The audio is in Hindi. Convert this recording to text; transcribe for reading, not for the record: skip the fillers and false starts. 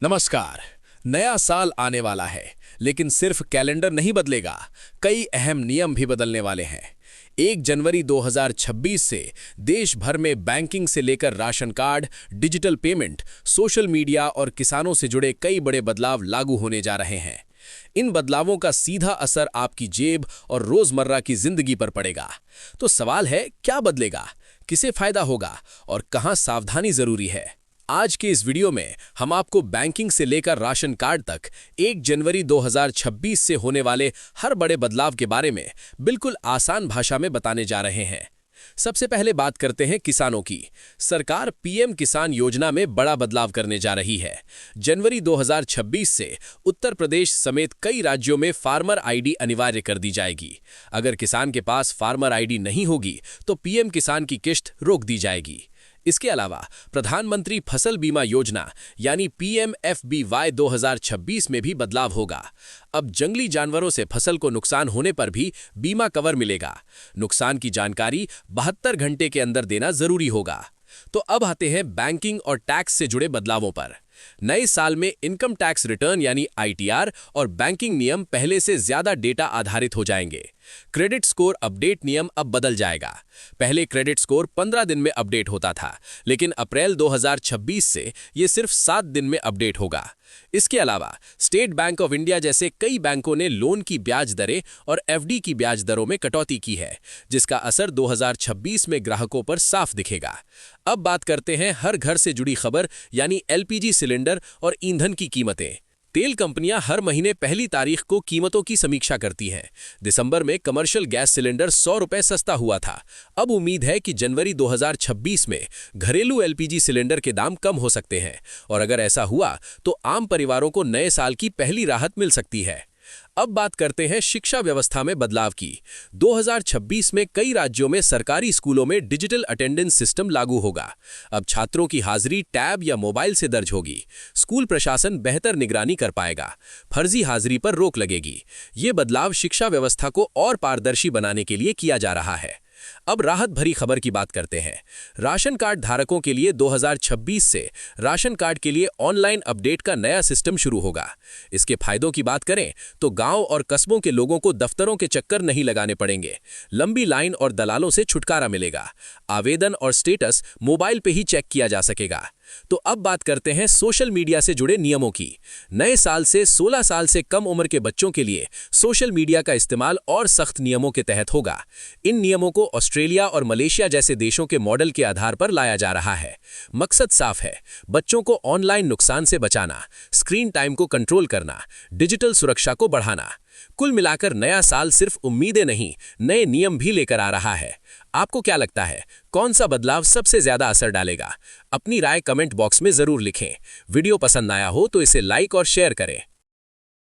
नमस्कार। नया साल आने वाला है, लेकिन सिर्फ कैलेंडर नहीं बदलेगा, कई अहम नियम भी बदलने वाले हैं। 1 जनवरी 2026 से देश भर में बैंकिंग से लेकर ration card, digital payment, social media और किसानों से जुड़े कई बड़े बदलाव लागू होने जा रहे हैं। इन बदलावों का सीधा असर आपकी जेब और रोजमर्रा की जिंदगी पर पड़ेगा। तो सवाल है, क्या बदलेगा, किसे फायदा होगा और कहां सावधानी जरूरी है? आज के इस वीडियो में हम आपको बैंकिंग से लेकर राशन कार्ड तक 1 जनवरी 2026 से होने वाले हर बड़े बदलाव के बारे में बिल्कुल आसान भाषा में बताने जा रहे हैं। सबसे पहले बात करते हैं किसानों की। सरकार पीएम किसान योजना में बड़ा बदलाव करने जा रही है। जनवरी 2026 से उत्तर प्रदेश समेत कई राज्यों में फार्मर आईडी अनिवार्य कर दी जाएगी। अगर किसान के पास फार्मर आईडी नहीं होगी तो पीएम किसान की किश्त रोक दी जाएगी। इसके अलावा प्रधानमंत्री फसल बीमा योजना यानी पीएमएफबीवाई 2026 में भी बदलाव होगा। अब जंगली जानवरों से फसल को नुकसान होने पर भी बीमा कवर मिलेगा। नुकसान की जानकारी 72 घंटे के अंदर देना जरूरी होगा। तो अब आते हैं बैंकिंग और टैक्स से जुड़े बदलावों पर। नए साल में इनकम टैक्स रिटर्न यानी आईटीआर और बैंकिंग नियम पहले से ज्यादा डेटा आधारित हो जाएंगे। क्रेडिट स्कोर अपडेट नियम अब बदल जाएगा। पहले क्रेडिट स्कोर 15 दिन में अपडेट होता था, लेकिन अप्रैल 2026 से यह सिर्फ 7 दिन में अपडेट होगा। इसके अलावा स्टेट बैंक ऑफ इंडिया जैसे कई बैंकों ने लोन की ब्याज दरें और एफडी की ब्याज दरों में कटौती की है, जिसका असर 2026 में ग्राहकों पर साफ दिखेगा। अब बात करते हैं हर घर से जुड़ी खबर यानी एलपीजी सिलेंडर और ईंधन की कीमतें। तेल कंपनियां हर महीने पहली तारीख को कीमतों की समीक्षा करती हैं। दिसंबर में कमर्शियल गैस सिलेंडर 100 रुपए सस्ता हुआ था। अब उम्मीद है कि जनवरी 2026 में घरेलू एलपीजी सिलेंडर के दाम कम हो सकते हैं, और अगर ऐसा हुआ तो आम परिवारों को नए साल की पहली राहत मिल सकती है। अब बात करते हैं शिक्षा व्यवस्था में बदलाव की। 2026 में कई राज्यों में सरकारी स्कूलों में डिजिटल अटेंडेंस सिस्टम लागू होगा। अब छात्रों की हाजिरी टैब या मोबाइल से दर्ज होगी। स्कूल प्रशासन बेहतर निगरानी कर पाएगा। फर्जी हाजिरी पर रोक लगेगी। ये बदलाव शिक्षा व्यवस्था को और पारदर्शी बनाने के लिए किया जा रहा है। अब राहत भरी खबर की बात करते हैं। राशन कार्ड धारकों के लिए 2026 से राशन कार्ड के लिए ऑनलाइन अपडेट का नया सिस्टम शुरू होगा। इसके फायदों की बात करें तो गांव और कस्बों के लोगों को दफ्तरों के चक्कर नहीं लगाने पड़ेंगे। लंबी लाइन और दलालों से छुटकारा मिलेगा। आवेदन और स्टेटस मोबाइल पे ही चेक किया जा सकेगा। तो अब बात करते हैं सोशल मीडिया से जुड़े नियमों की। नए साल से 16 साल से कम उम्र के बच्चों के लिए सोशल मीडिया का इस्तेमाल और सख्त नियमों के तहत होगा। इन नियमों को ऑस्ट्रेलिया और मलेशिया जैसे देशों के मॉडल के आधार पर लाया जा रहा है। मकसद साफ है, बच्चों को ऑनलाइन नुकसान से बचाना, स्क्रीन टाइम को कंट्रोल करना, डिजिटल सुरक्षा को बढ़ाना। कुल मिलाकर नया साल सिर्फ उम्मीदें नहीं, नए नियम भी लेकर आ रहा है। आपको क्या लगता है, कौन सा बदलाव सबसे ज्यादा असर डालेगा? अपनी राय कमेंट बॉक्स में जरूर लिखें। वीडियो पसंद आया हो तो इसे लाइक और शेयर करें।